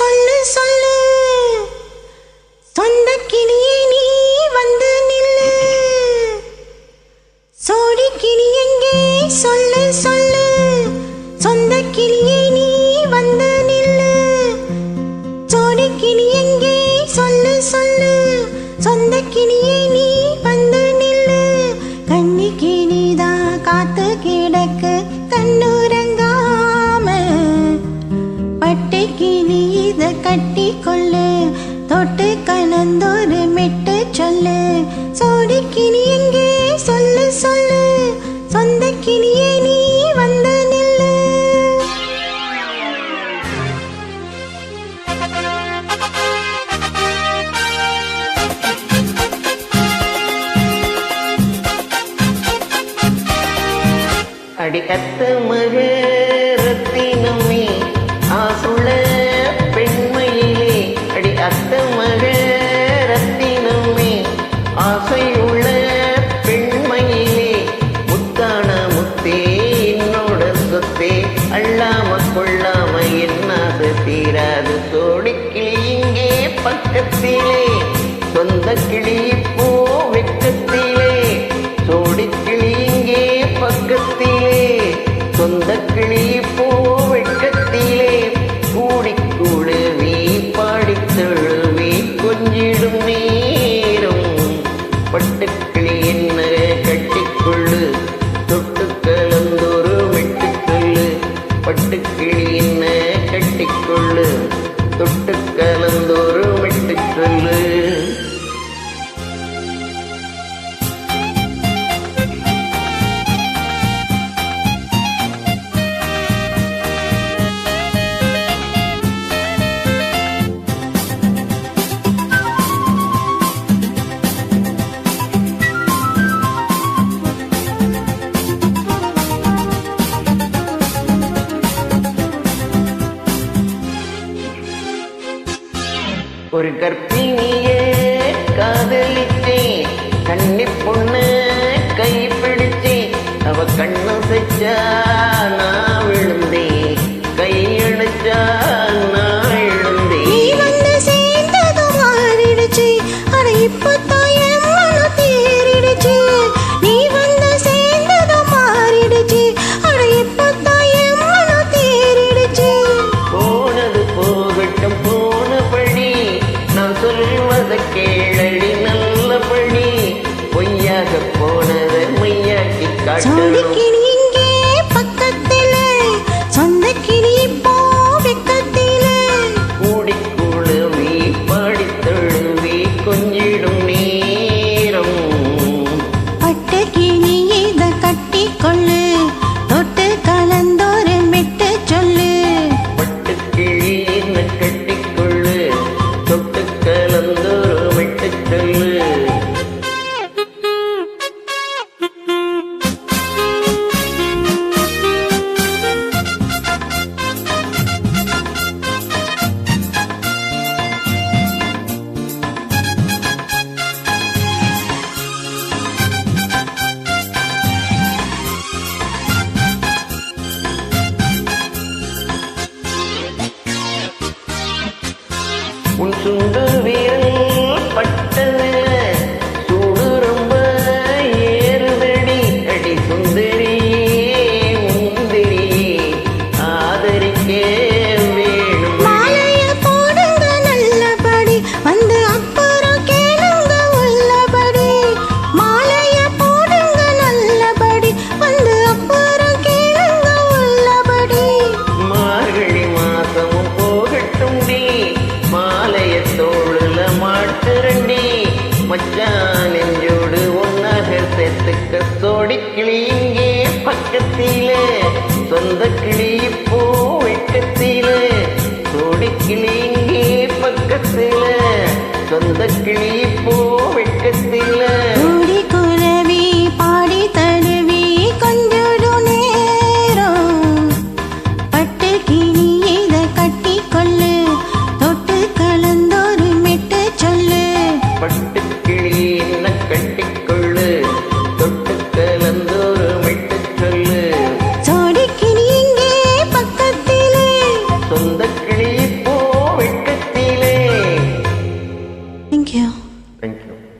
சொல்லு சொல்லு சொந்த கிளியே நீ வந்து நில்லு சோடி கிளி எங்கே சொல்லு சொல்லு சொந்த கிளியே நீ வந்து நில்லு சோடி கிளி எங்கே சொல்லு சொல்லு சொந்த கிளியே நீ வந்து நில்லு கன்னி கிளிதான் காத்து கிடக்கு கண்ணுறங்காம பட்டு கிளி இத கட்டி கொள்ளு தொட்டு கலந்தொரு மெட்டு சொல்லு சோடி கிளி எங்கே சொல்லு சொல்லு சொந்த கிளியே நீ வந்து நில்லு அடிக்கத்து மகே ரத்தினமே ஆசுள்ள பெண்மையிலே அடி அத்த மகே ரத்தினமே ஆசையுள்ள பெண்மையிலே முத்தான முத்தே என்னோட சொத்தே அள்ளாம கொள்ளாம என்னாது தீராது சோடி கிளி இங்கே பக்கத்திலே சொந்த கிளி போ வெக்கத்திலே சோடி கிளி இங்கே பக்கத்திலே சொந்த கிளி போ வெக்கத்திலே கூடிக்கூடுவி பாடித்தழுவி கொஞ்சிடும் நேரம் பட்டுக்கிளி என்ன கட்டிக்கொள்ளு தொட்டு கலந்தொரு மெட்டுக்கொள்ளு பட்டுக்கிளி என்ன கட்டிக்கொள்ளு தொட்டு கலந்தொரு மெட்டுக்கொள்ளு ஒரு கற்பிணியே காதலிச்சேன் கண்ணி பொண்ணு கை பிடிச்சேன் அவ கண்ணு செஞ்சா நான் விழுந்தேன் கையடிச்சா நான் எழுந்தேன் நீ வந்து சேர்ந்ததும் மாறிடுச்சு அட இப்பத்தான் என் மனம் தேறிடுச்சு நீ வந்து சேர்ந்ததும் மாறிடுச்சு அட இப்பத்தான் என் மனம் தேறிடுச்சு போனது போகட்டும் போனபடி நான் சொல்வதை கேளடி நல்லபடி பொய்யாக போனதை மையாக்கி சோடி காட்டணும் கிளி இங்கே பக்கத்திலே சொந்த கிளி போ வெக்கத்திலே கூடிக்கூடுவி பாடித்தழுவி கொஞ்சிடும் நேரம் பட்டு கிளி இத கட்டி கொள்ளு தொட்டு கலந்தொரு மெட்டு சொல்லு பட்டுக்கிளி என்ன கட்டிக்கொள்ளு தொட்டு கலந்தொரு மெட்டுக்கொள்ளு உன் சுண்டு வீரல் பட்டதில சூடு ரொம்ப ஏறுதடி அடி சுந்தரியே முந்திரியே ஆதரிக்கே வேணும் மாலைய போடுங்க நல்லபடி வந்து அப்புறம் கேளுங்க உள்ளபடி மாலைய போடுங்க நல்லபடி வந்து அப்புறம் கேளுங்க உள்ளபடி மார்கழி மாசமும் போகட்டும் டி மாலைய தோளுல மாட்டுரண்டி மச்சான் நெஞ்சோடு ஒன்னாக சேர்த்துக்க சோடி கிளி இங்கே பக்கத்திலே சொந்த கிளி போ வெக்கத்திலே சோடி கிளி இங்கே பக்கத்திலே சொந்த கிளி போ வெக்கத்திலே கூடி குரவி பாடி தழுவி கொஞ்சிடும் நேரம் பட்டு கிளி இத கட்டி கொள்ளு தொட்டு கலந்தொரு மெட்டு சொல்லு பட்டுக்கிளி என்ன கட்டிக்கொள்ளு தொட்டு கலந்தொரு மெட்டு சொல்லு சோடி கிளி இங்கே பக்கத்திலே தேங்க்யூ.